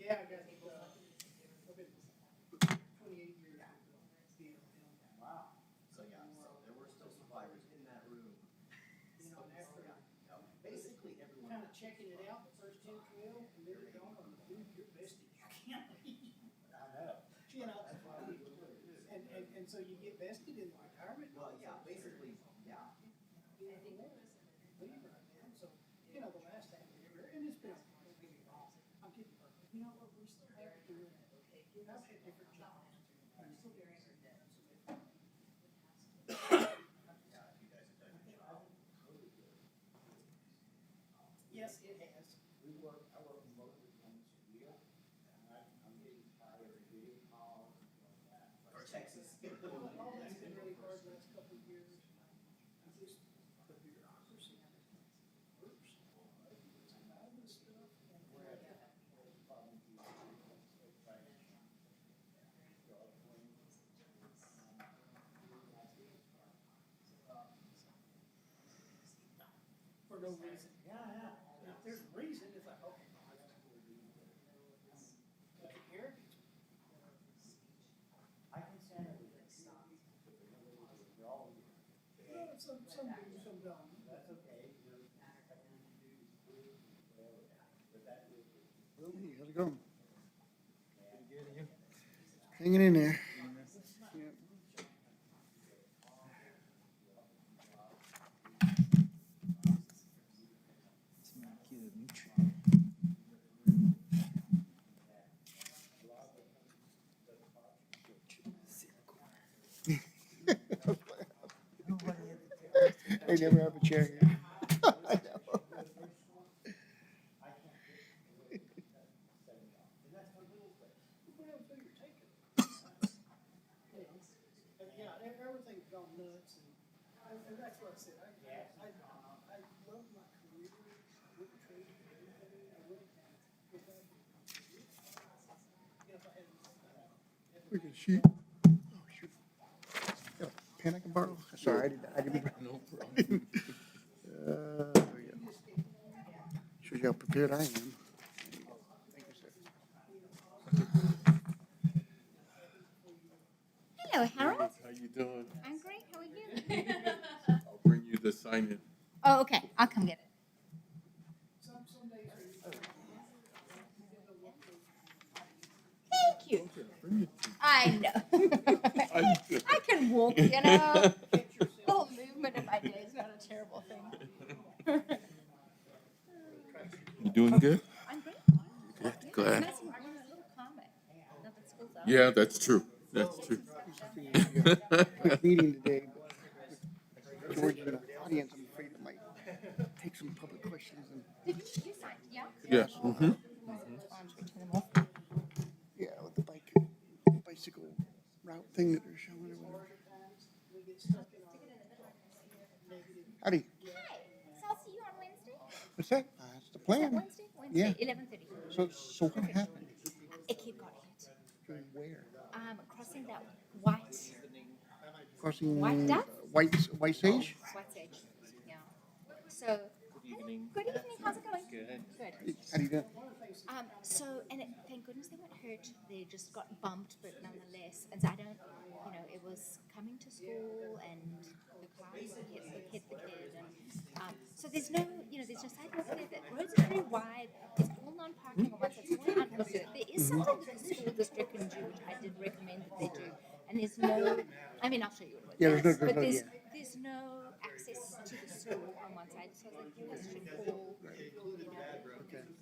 Yeah, I got, I've been 28 years. Wow. So yeah, so there were still survivors in that room. You know, after Basically everyone. kind of checking it out, the first 10, 12, and then it dawned on me, dude, you're vested, you can't leave. I know. You know, and so you get vested in retirement. Well, yeah, basically, yeah. Leave right now. So, you know, the last half of the year, and it's been, don't get me wrong, I'm getting perfect. You know what, we're still there doing it. I've had different jobs. I'm still very Yeah, you guys have done your job. Yes, it has. I work mostly on the studio, and I'm getting tired of getting calls and like that. For Texas. All that's been really hard the last couple of years. Just the bureaucracy works. All this stuff. For no reason. Yeah. If there's a reason, it's like, okay. Here, I can stand it. some do, some don't. That's okay. Hey, how's it going? Hanging in there. Yep. They never have a chair here. I know. Yeah, everything's gone nuts, and that's what I said. I love my career with the trade and everything. I would have had without if I hadn't. Look at sheet. Oh, shoot. Got a pen I can borrow? Sorry, I didn't. No problem. There we go. Shows you how prepared I am. There you go. Thank you, sir. Hello, Harold. How you doing? I'm great. How are you? I'll bring you the sign in. Oh, okay. I'll come get it. Some days Thank you. Bring it to I know. I can walk, you know. Little movement in my day is not a terrible thing. you. Doing good? I'm great. Good. Yeah, Glad. nice and warm, a little calmer. Now that school's out. Yeah, that's true. That's true. Quick meeting today. With George in the audience, I'm afraid it might take some public questions and, Did you sign? Yeah? Yes. Mm-hmm. Turn them off. yeah, with the bicycle route thing that they're showing or whatever. Howdy. Hi. So I'll see you on Wednesday. What's that? That's the Is that plan. Wednesday? Yeah. Wednesday, 11:30. So what happened? A kid got hit. Where? Crossing that white Crossing White Duck? White Sage? sage. Yeah. So. Good evening. Good evening. How's it going? Good. Good. How do you do? Thank goodness they weren't hurt. They just got bumped, but nonetheless. And so I don't, it was coming to school and the car hit the kid. And so there's no sidewalk there. The roads are very wide. It's all non-parking on one side. It's all unlooked at. There is something that the school district can do, which I did recommend that they do. And there's no, I'll show you what it Yeah, is. there's But no, there's no access to the school on one side. So I was like, you guys should call,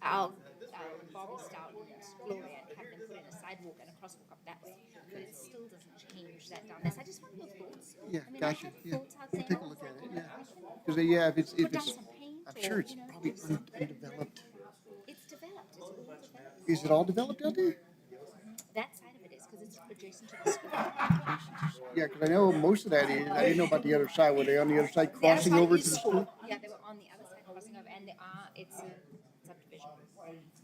our Barbie Stout and Gloria and have them put in a sidewalk and a crosswalk up that way. But it still doesn't change that down there. So I just want your thoughts. Yeah, I gotcha. have Yeah, thoughts out we'll there. take a look at it. Yeah, because if it's Put down some paint I'm or, sure it's probably do something. undeveloped. It's developed. It's all developed. Is it all developed out there? That side of it is because it's adjacent to the school. Yeah, because I know most of that is. I didn't know about the other side. Were they on the other side The other crossing side over is to the school? Yeah, they were on the other side crossing over, and it's a subdivision.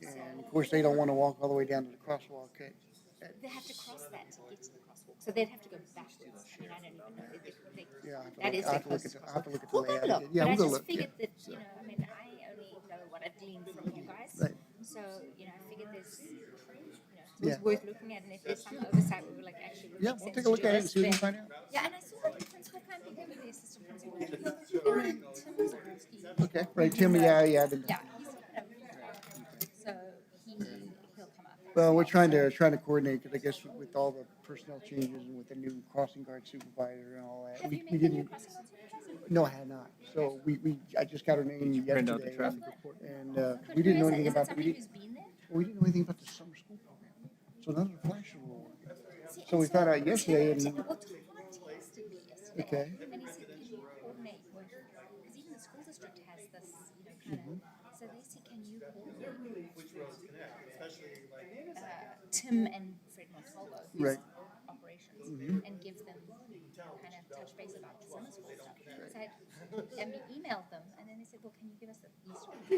And of course, they don't want to walk all the way down to the crosswalk. They have to cross that to get to the crosswalk, so they'd have to go backwards. I don't even know. Yeah, That is I'll have to look their at the We'll go layout. look, Yeah, but I we'll go just look. Yeah. figured that, I only know what I've gleaned from you guys. Right. So, I figured there's was Yeah. worth looking at, and if there's some oversight, we were like, actually, would Yeah, make we'll sense take a to look do at it and this, see what we can then- find out. Yeah, and I saw that the principal can't be there, the assistant principal can't be there. And Tim Zaborski, Okay, right, Tim, yeah. yeah, he's, so he'll come up. Well, we're trying to coordinate, because I guess with all the personnel changes and with the new crossing guard supervisor and all that. Have you we met the new didn't. crossing guard supervisor? No, I had not. So I just got her name print out the yesterday. traffic report? And Good. we didn't know Who is it? anything Is it about, somebody who's been there? we didn't know anything about the summer school program. So none of the flashes were working. See, So we and found out yesterday and, Well, Tom texted me yesterday. Okay. And he said, can you coordinate with, because even the school district has this, kind of, so they said, can you coordinate Tim and Fred Montalvo, who's Right. operations, and give them kind of touch base about the summer school stuff. So and we emailed them, and then they said, well, can you give us the Easter? I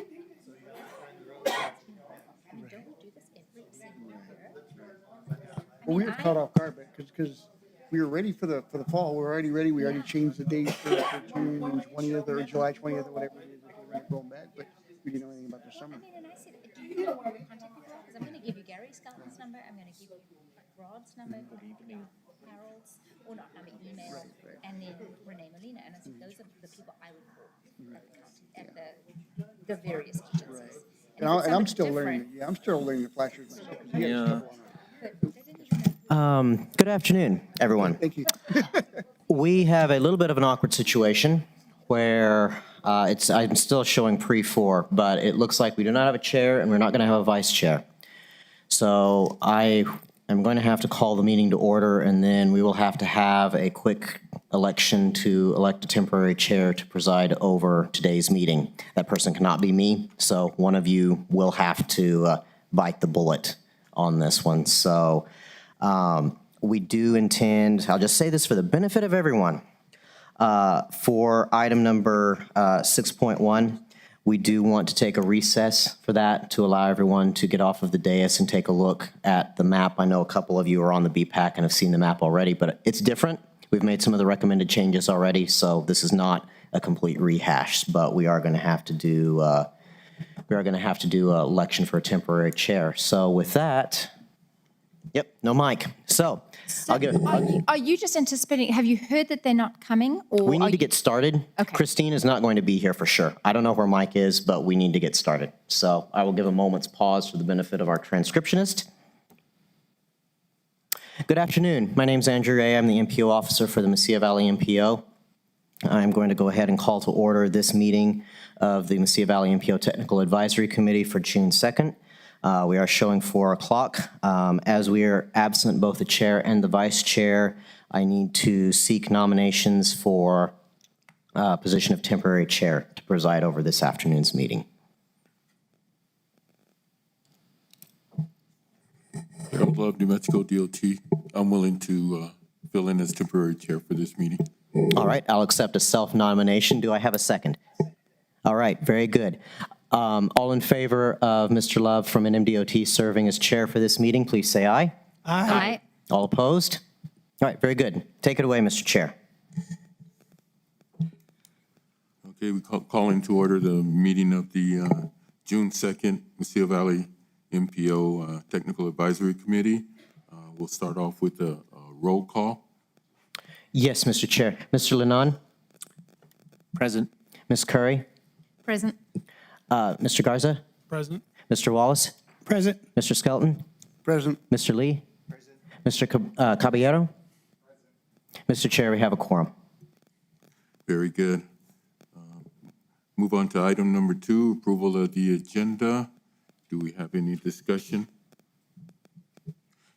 mean, don't we do this every single year? well, we were caught off guard, but, because we were ready for the fall. We're already ready. We already changed the date for June 20th or July 20th or whatever it is, if we're going back, but we didn't know anything about the summer. I mean, and I said, do you know what contact people are? Because I'm going to give you Gary Skelton's number, I'm going to give you Rod's number, Harold's, or not number, email, and then Renee Molina. And I said, those are the people I would call at the county, at the various agencies. And I'm still learning. Yeah, I'm still learning the flashers myself. 'Cause we had Yeah. trouble on Good afternoon, everyone. it. Thank you. We have a little bit of an awkward situation where I'm still showing pre-4, but it looks like we do not have a chair and we're not going to have a vice chair. So I am going to have to call the meeting to order, and then we will have to have a quick election to elect a temporary chair to preside over today's meeting. That person cannot be me, so one of you will have to bite the bullet on this one. So we do intend, I'll just say this for the benefit of everyone, for item number 6.1, we do want to take a recess for that to allow everyone to get off of the dais and take a look at the map. I know a couple of you are on the BPAC and have seen the map already, but it's different. We've made some of the recommended changes already, so this is not a complete rehash, but we are going to have to do an election for a temporary chair. So with that, yep, no mic. So I'll give. Are you just anticipating, have you heard that they're not coming? Or We are need to you- get started. Okay. Christine is not going to be here for sure. I don't know where Mike is, but we need to get started. So I will give a moment's pause for the benefit of our transcriptionist. Good afternoon. My name's Andrew Ray. I'm the MPO officer for the Mesilla Valley MPO. I'm going to go ahead and call to order this meeting of the Mesilla Valley MPO Technical Advisory Committee for June 2nd. We are showing 4 o'clock. As we are absent both the chair and the vice chair, I need to seek nominations for position of temporary chair to preside over this afternoon's meeting. Harold Love, New Mexico DOT. I'm willing to fill in as temporary chair for this meeting. All right, I'll accept a self-nomination. Do I have a second? All right, very good. All in favor of Mr. Love from NMDOT serving as chair for this meeting, please say aye. Aye. All opposed? All right, very good. Take it away, Mr. Chair. Okay, we call into order the meeting of the June 2nd Mesilla Valley MPO Technical Advisory Committee. We'll start off with a roll call. Yes, Mr. Chair. Mr. Lenon? Present. Ms. Curry? Present. Mr. Garza? Present. Mr. Wallace? Present. Mr. Skelton? Present. Mr. Lee? Mr. Caballero? Mr. Chair, we have a quorum. Very good. Move on to item number 2, approval of the agenda. Do we have any discussion?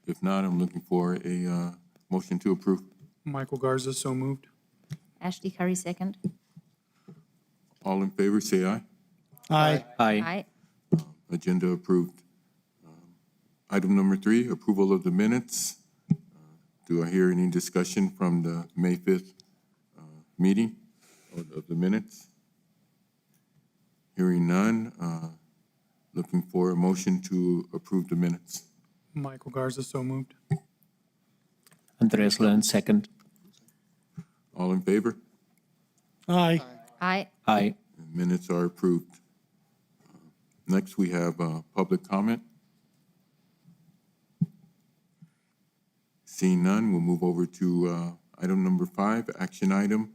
If not, I'm looking for a motion to approve. Michael Garza, so moved. Ashley Curry, second. All in favor, say aye. Aye. Aye. Aye. Agenda approved. Item number 3, approval of the minutes. Do I hear any discussion from the May 5th meeting of the minutes? Hearing none, looking for a motion to approve the minutes. Michael Garza, so moved. Andres Len, second. All in favor? Aye. Aye. Aye. Minutes are approved. Next, we have public comment. Seeing none, we'll move over to item number 5, action item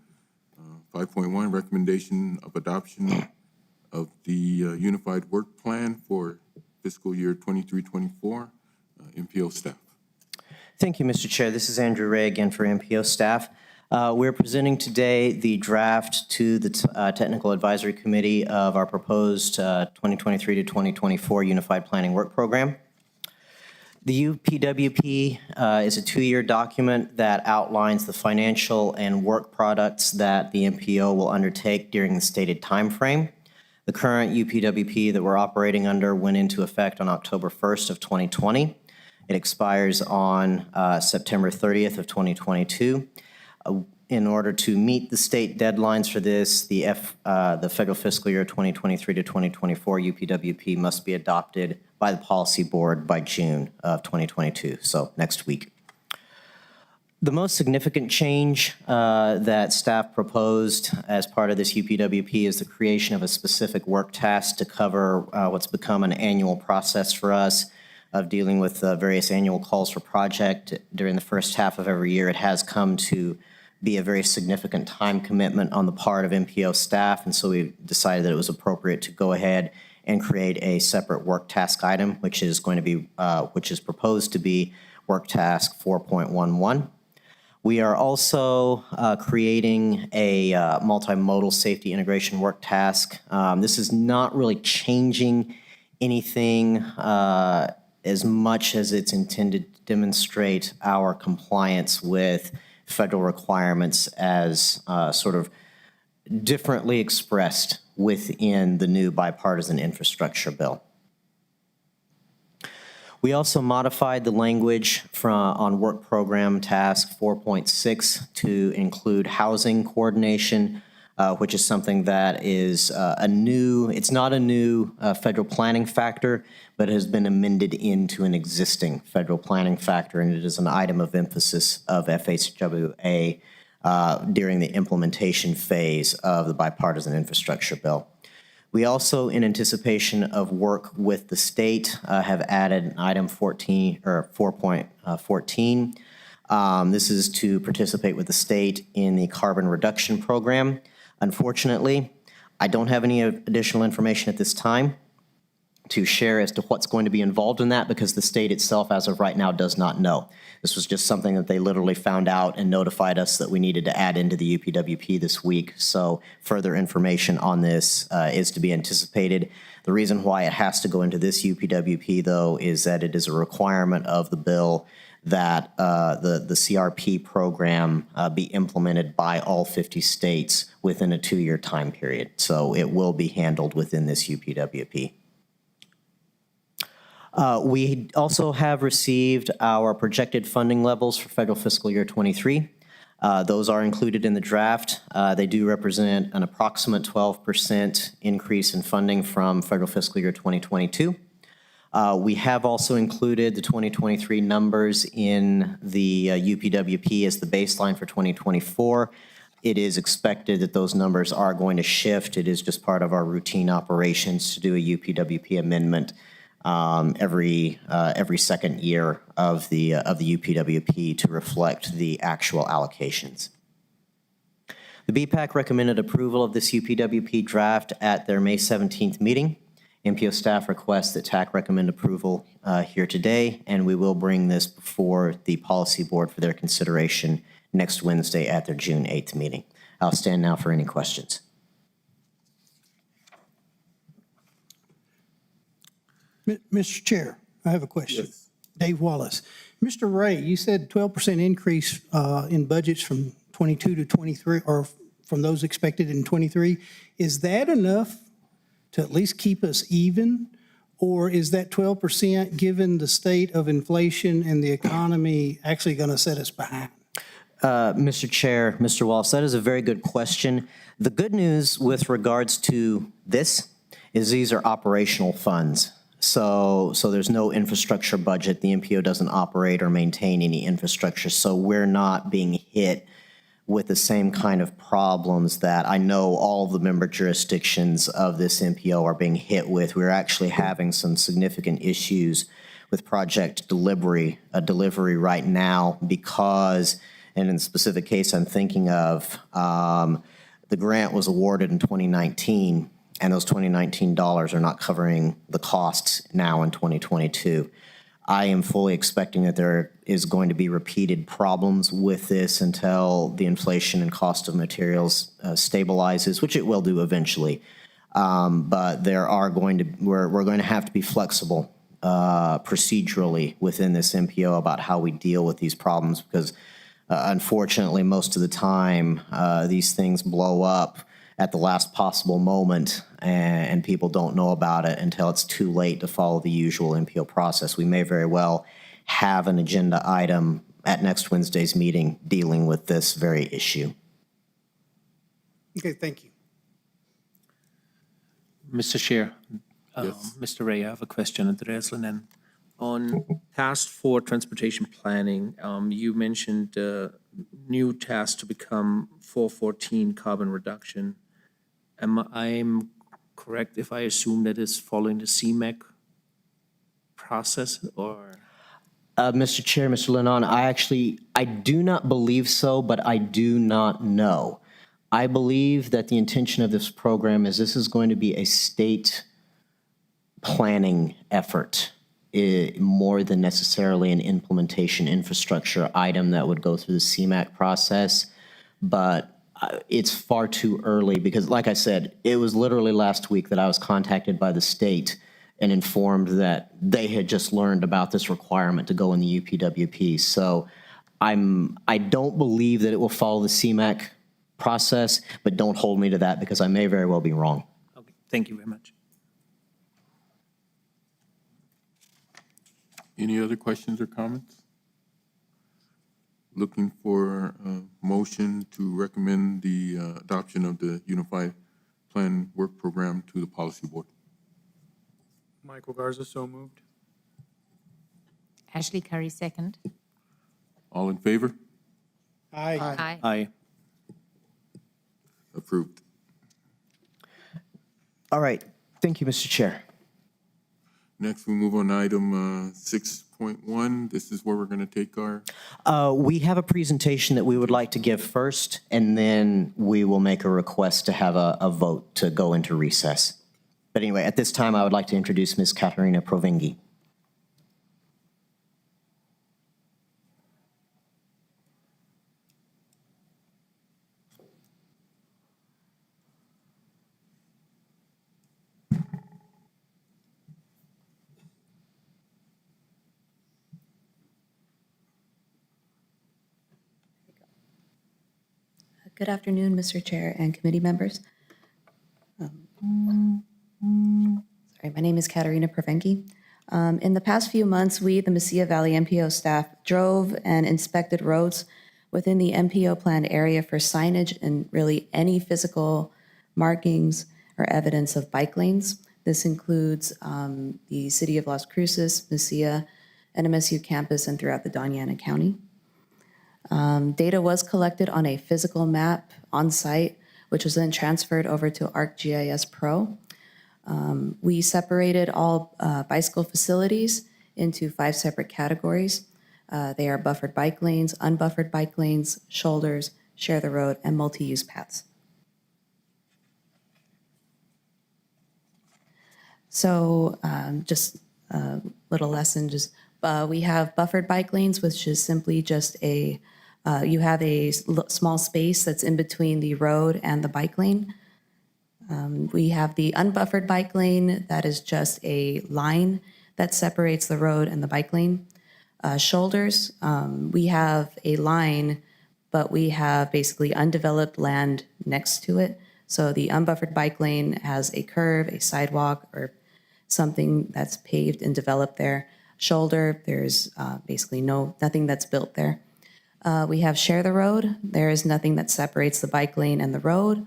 5.1, recommendation of adoption of the Unified Work Plan for fiscal year 23-24, MPO staff. Thank you, Mr. Chair. This is Andrew Ray again for MPO staff. We're presenting today the draft to the Technical Advisory Committee of our proposed 2023 to 2024 Unified Planning Work Program. The UPWP is a 2-year document that outlines the financial and work products that the MPO will undertake during the stated timeframe. The current UPWP that we're operating under went into effect on October 1st of 2020. It expires on September 30th of 2022. In order to meet the state deadlines for this, the federal fiscal year 2023 to 2024 UPWP must be adopted by the policy board by June of 2022, so next week. The most significant change that staff proposed as part of this UPWP is the creation of a specific work task to cover what's become an annual process for us of dealing with various annual calls for project. During the first half of every year, it has come to be a very significant time commitment on the part of MPO staff, and so we decided that it was appropriate to go ahead and create a separate work task item, which is going to be, which is proposed to be work task 4.11. We are also creating a multimodal safety integration work task. This is not really changing anything as much as it's intended to demonstrate our compliance with federal requirements as sort of differently expressed within the new bipartisan infrastructure bill. We also modified the language on work program task 4.6 to include housing coordination, which is something that is it's not a new federal planning factor, but has been amended into an existing federal planning factor, and it is an item of emphasis of FHWA during the implementation phase of the bipartisan infrastructure bill. We also, in anticipation of work with the state, have added item 14 or 4.14. This is to participate with the state in the carbon reduction program. Unfortunately, I don't have any additional information at this time to share as to what's going to be involved in that, because the state itself, as of right now, does not know. This was just something that they literally found out and notified us that we needed to add into the UPWP this week. So further information on this is to be anticipated. The reason why it has to go into this UPWP, though, is that it is a requirement of the bill that the CRP program be implemented by all 50 states within a 2-year time period. So it will be handled within this UPWP. We also have received our projected funding levels for federal fiscal year 23. Those are included in the draft. They do represent an approximate 12% increase in funding from federal fiscal year 2022. We have also included the 2023 numbers in the UPWP as the baseline for 2024. It is expected that those numbers are going to shift. It is just part of our routine operations to do a UPWP amendment every second year of the UPWP to reflect the actual allocations. The BPAC recommended approval of this UPWP draft at their May 17th meeting. MPO staff requests that TAC recommend approval here today, and we will bring this before the policy board for their consideration next Wednesday at their June 8th meeting. I'll stand now for any questions. Mr. Chair, I have a question. Yes. Dave Wallace. Mr. Ray, you said 12% increase in budgets from 22 to 23, or from those expected in 23. Is that enough to at least keep us even? Or is that 12%, given the state of inflation and the economy, actually going to set us behind? Mr. Chair, Mr. Wallace, that is a very good question. The good news with regards to this is these are operational funds. So there's no infrastructure budget. The MPO doesn't operate or maintain any infrastructure, so we're not being hit with the same kind of problems that I know all of the member jurisdictions of this MPO are being hit with. We're actually having some significant issues with project delivery right now because, and in the specific case I'm thinking of, the grant was awarded in 2019, and those 2019 dollars are not covering the costs now in 2022. I am fully expecting that there is going to be repeated problems with this until the inflation and cost of materials stabilizes, which it will do eventually. But we're going to have to be flexible procedurally within this MPO about how we deal with these problems because unfortunately, most of the time, these things blow up at the last possible moment and people don't know about it until it's too late to follow the usual MPO process. We may very well have an agenda item at next Wednesday's meeting dealing with this very issue. Okay, thank you. Mr. Chair, Yes. Mr. Ray, I have a question at the Reslinen. On task for transportation planning, you mentioned new task to become 414 carbon reduction. I'm correct if I assume that is following the CMAQ process or? Mr. Chair, Mr. Lennon, I do not believe so, but I do not know. I believe that the intention of this program is this is going to be a state planning effort, more than necessarily an implementation infrastructure item that would go through the CMAQ process. But it's far too early because, like I said, it was literally last week that I was contacted by the state and informed that they had just learned about this requirement to go in the UPWP. So I don't believe that it will follow the CMAQ process, but don't hold me to that because I may very well be wrong. Okay, thank you very much. Any other questions or comments? Looking for a motion to recommend the adoption of the Unified Plan Work Program to the Policy Board. Michael Garza, so moved. Ashley Curry, second. All in favor? Aye. Aye. Aye. Approved. All right. Thank you, Mr. Chair. Next, we move on to item 6.1. This is where we're going to take our, We have a presentation that we would like to give first, and then we will make a request to have a vote to go into recess. But anyway, at this time, I would like to introduce Ms. Katerina Provingi. Good afternoon, Mr. Chair and committee members. Sorry, my name is Katerina Provenki. In the past few months, we, the Mesilla Valley MPO staff, drove and inspected roads within the MPO planned area for signage and really any physical markings or evidence of bike lanes. This includes the city of Las Cruces, Mesilla, NMSU campus, and throughout the Doñana County. Data was collected on a physical map on site, which was then transferred over to ArcGIS Pro. We separated all bicycle facilities into 5 separate categories. They are buffered bike lanes, unbuffered bike lanes, shoulders, share the road, and multi-use paths. So just a little lesson, we have buffered bike lanes, which is simply just you have a small space that's in between the road and the bike lane. We have the unbuffered bike lane, that is just a line that separates the road and the bike lane. Shoulders, we have a line, but we have basically undeveloped land next to it. So the unbuffered bike lane has a curve, a sidewalk, or something that's paved and developed there. Shoulder, there's basically nothing that's built there. We have share the road. There is nothing that separates the bike lane and the road.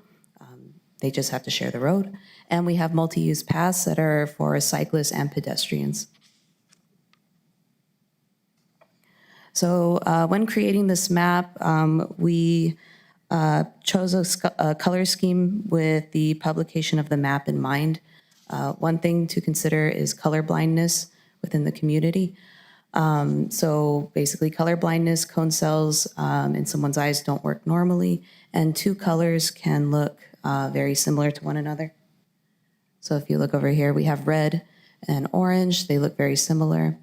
They just have to share the road. And we have multi-use paths that are for cyclists and pedestrians. So when creating this map, we chose a color scheme with the publication of the map in mind. One thing to consider is color blindness. within the community. So basically, color blindness, cone cells in someone's eyes don't work normally, and two colors can look very similar to one another. So if you look over here, we have red and orange. They look very similar.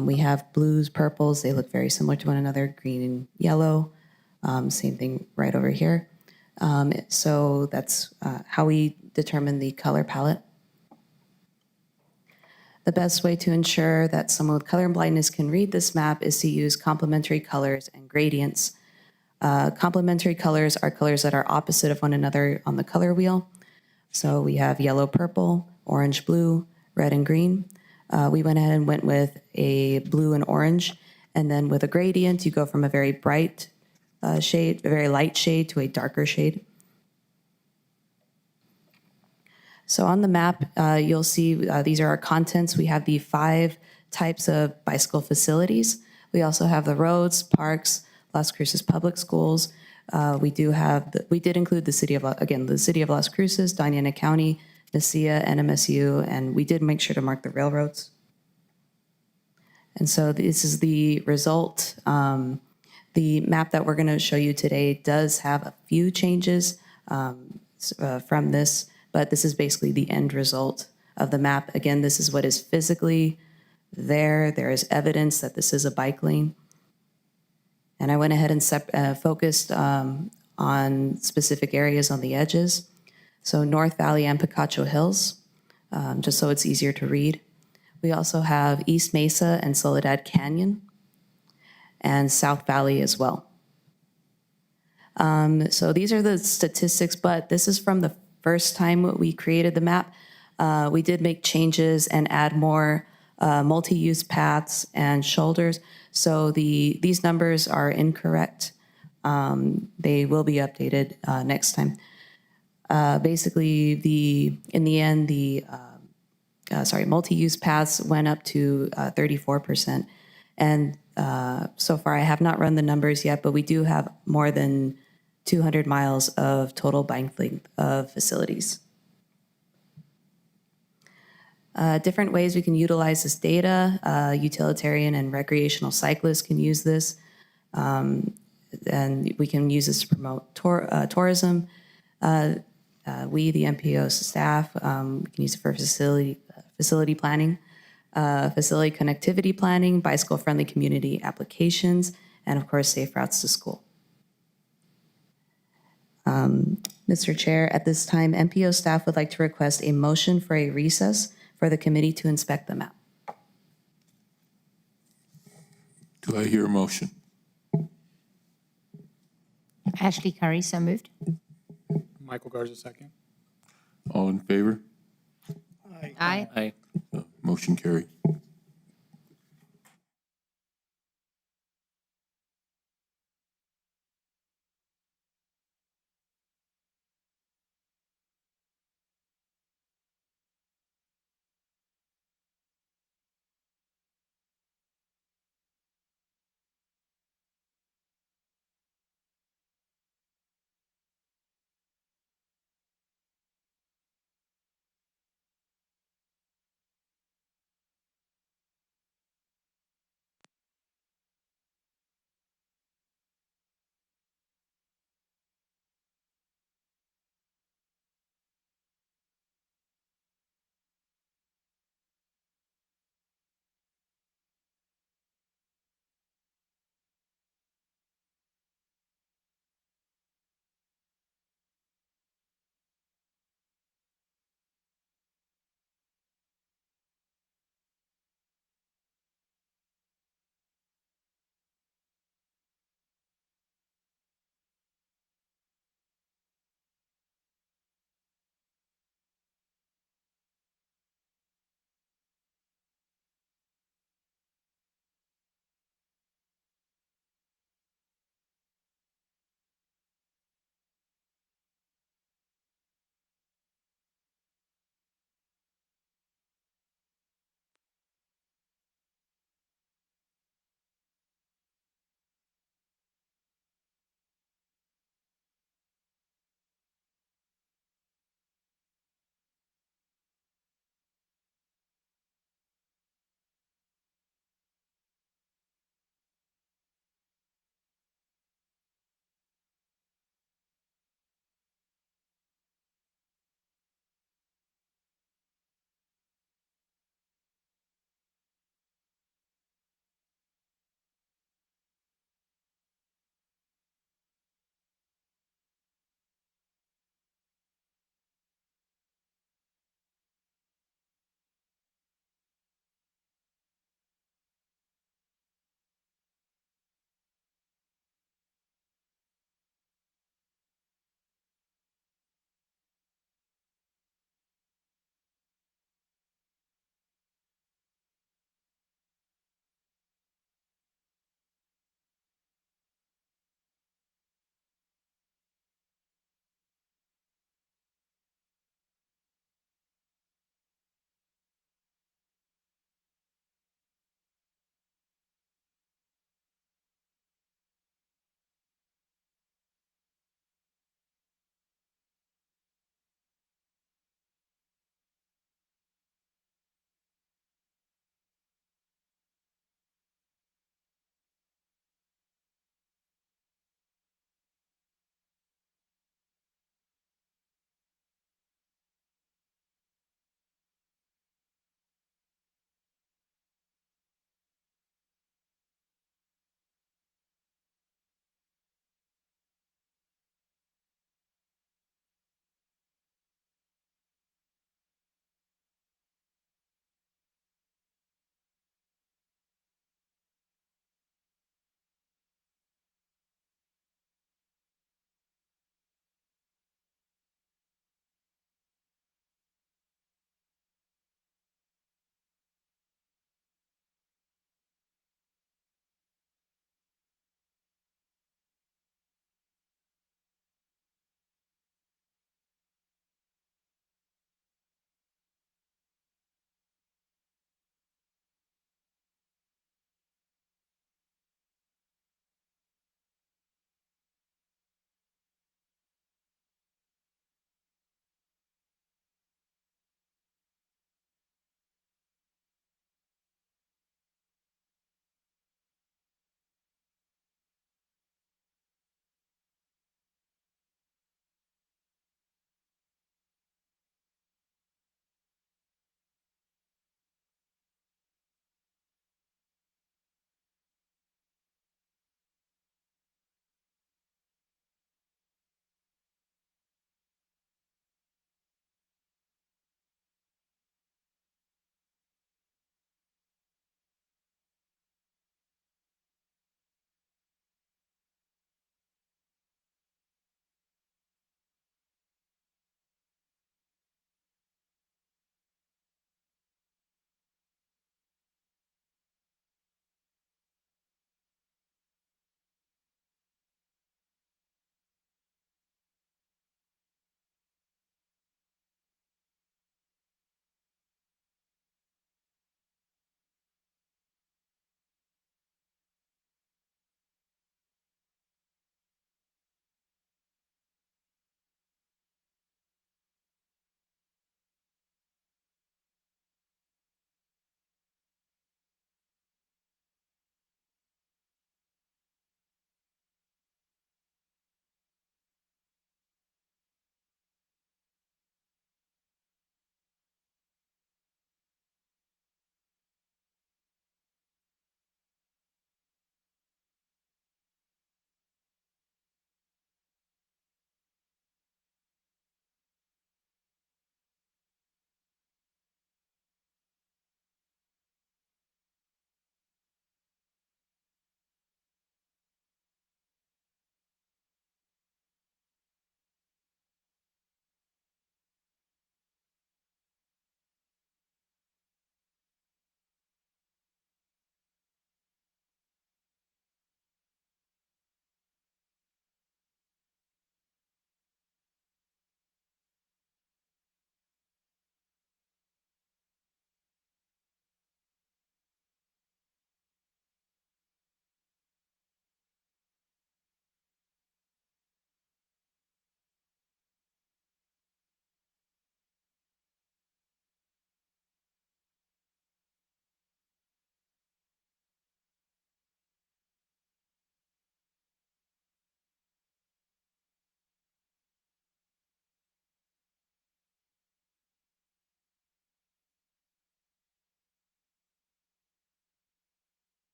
We have blues, purples. They look very similar to one another. Green and yellow. Same thing right over here. So that's how we determine the color palette. The best way to ensure that someone with color blindness can read this map is to use complementary colors and gradients. Complementary colors are colors that are opposite of one another on the color wheel. So we have yellow, purple, orange, blue, red, and green. We went ahead and went with a blue and orange. And then with a gradient, you go from a very bright shade, a very light shade, to a darker shade. So on the map, you'll see these are our contents. We have the 5 types of bicycle facilities. We also have the roads, parks, Las Cruces Public Schools. We did include the city of Las Cruces, Diana County, Mesilla, NMSU, and we did make sure to mark the railroads. And so this is the result. The map that we're going to show you today does have a few changes from this, but this is basically the end result of the map. Again, this is what is physically there. There is evidence that this is a bike lane. And I went ahead and focused on specific areas on the edges. So North Valley and Picacho Hills, just so it's easier to read. We also have East Mesa and Soledad Canyon, and South Valley as well. So these are the statistics, but this is from the first time we created the map. We did make changes and add more multi-use paths and shoulders. So these numbers are incorrect. They will be updated next time. Basically, in the end, the multi-use paths went up to 34%. And so far, I have not run the numbers yet, but we do have more than 200 miles of total bike length of facilities. Different ways we can utilize this data. Utilitarian and recreational cyclists can use this. And we can use this to promote tourism. We, the MPO staff, can use it for facility planning, facility connectivity planning, bicycle-friendly community applications, and of course, safe routes to school. Mr. Chair, at this time, MPO staff would like to request a motion for a recess for the committee to inspect the map. Do I hear a motion? Ashley Curry, so moved. Michael Garza, second. All in favor? Aye. Aye. Motion carried.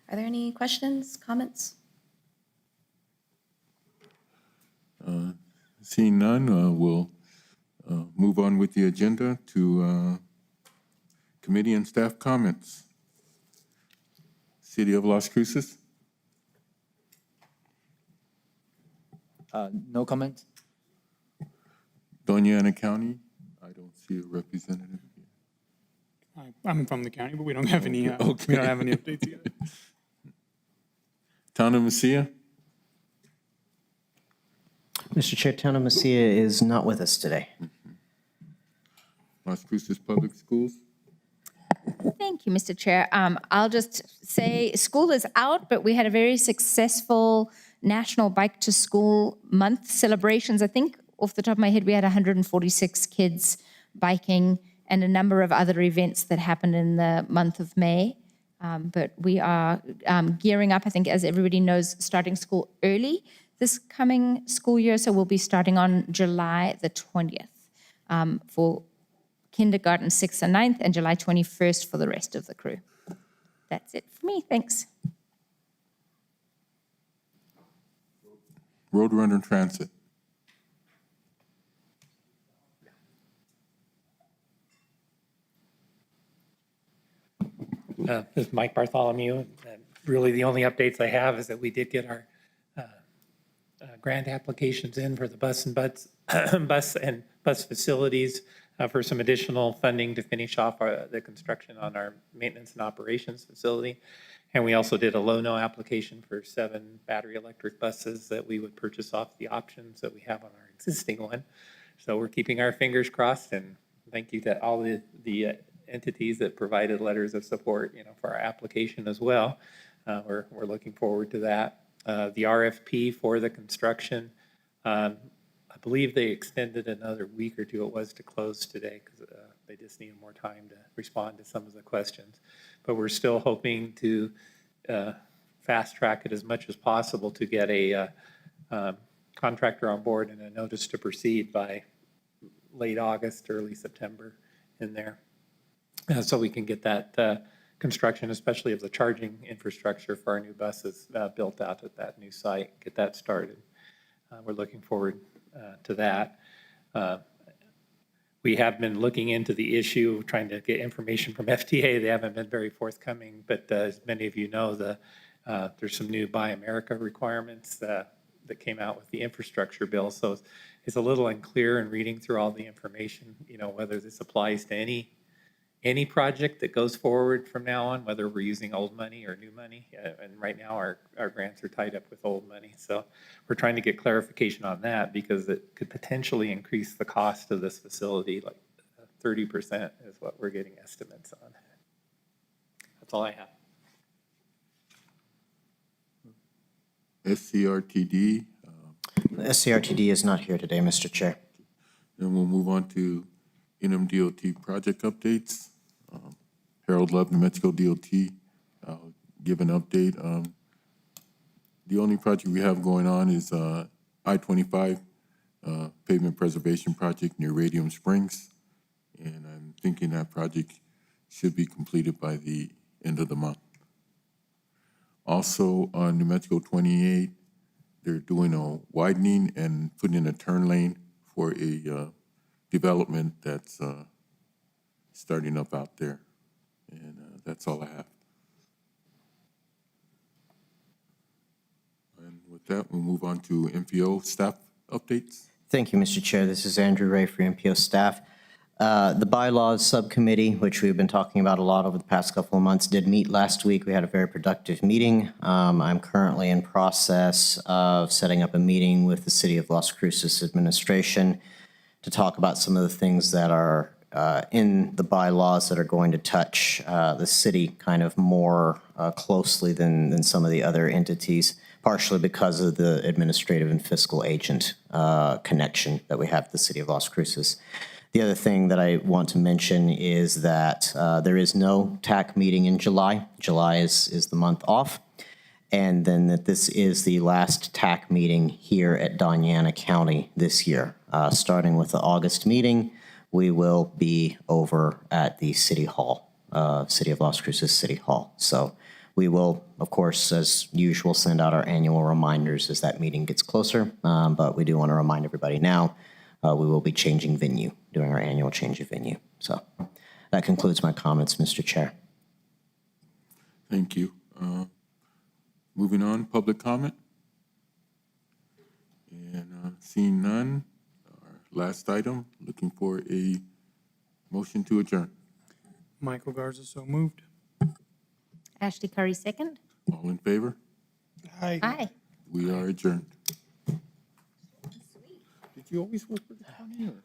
Are there any questions, comments? Seeing none, we'll move on with the agenda to committee and staff comments. City of Las Cruces? No comment? Doña Ana County? I don't see a representative here. I'm from the county, but we don't have any, Okay. we don't have any updates yet. Town of Mesilla? Mr. Chair, Town of Mesilla is not with us today. Las Cruces Public Schools? Thank you, Mr. Chair. I'll just say school is out, but we had a very successful National Bike to School Month celebrations. I think off the top of my head, we had 146 kids biking and a number of other events that happened in the month of May. But we are gearing up, I think, as everybody knows, starting school early this coming school year. So we'll be starting on July the 20th for kindergarten 6th and 9th, and July 21st for the rest of the crew. That's it for me. Thanks. Roadrunner Transit? This is Mike Bartholomew. Really, the only updates I have is that we did get our grant applications in for the bus facilities for some additional funding to finish off the construction on our maintenance and operations facility. And we also did a low-no application for 7 battery electric buses that we would purchase off the options that we have on our existing one. So we're keeping our fingers crossed, and thank you to all the entities that provided letters of support, for our application as well. We're looking forward to that. The RFP for the construction, I believe they extended another week or two. It was to close today because they just needed more time to respond to some of the questions. But we're still hoping to fast track it as much as possible to get a contractor on board and a notice to proceed by late August, early September in there. So we can get that construction, especially of the charging infrastructure for our new buses built out at that new site, get that started. We're looking forward to that. We have been looking into the issue, trying to get information from FTA. They haven't been very forthcoming, but as many of you know, there's some new Buy America requirements that came out with the infrastructure bill. So it's a little unclear in reading through all the information, whether this applies to any project that goes forward from now on, whether we're using old money or new money. And right now our grants are tied up with old money. So we're trying to get clarification on that because it could potentially increase the cost of this facility, like 30% is what we're getting estimates on. That's all I have. SCRTD? SCRTD is not here today, Mr. Chair. Then we'll move on to NMDOT project updates. Harold Love, New Mexico DOT, give an update. The only project we have going on is I-25 pavement preservation project near Radium Springs. And I'm thinking that project should be completed by the end of the month. Also on New Mexico 28, they're doing a widening and putting in a turn lane for a development that's starting up out there. And that's all I have. And with that, we'll move on to MPO staff updates. Thank you, Mr. Chair. This is Andrew Ray for MPO staff. The bylaws subcommittee, which we've been talking about a lot over the past couple of months, did meet last week. We had a very productive meeting. I'm currently in process of setting up a meeting with the City of Las Cruces administration to talk about some of the things that are in the bylaws that are going to touch the city kind of more closely than some of the other entities, partially because of the administrative and fiscal agent connection that we have with the City of Las Cruces. The other thing that I want to mention is that there is no TAC meeting in July. July is the month off. And then that this is the last TAC meeting here at Doña Ana County this year. Starting with the August meeting, we will be over at the City Hall, City of Las Cruces City Hall. So We will, of course, as usual, send out our annual reminders as that meeting gets closer. But we do want to remind everybody now, we will be changing venue, doing our annual change of venue. So that concludes my comments, Mr. Chair. Thank you. Moving on, public comment? And seeing none, our last item, looking for a motion to adjourn. Michael Garza, so moved. Ashley Curry, second. All in favor? Aye. We are adjourned. Did you always work with the county or?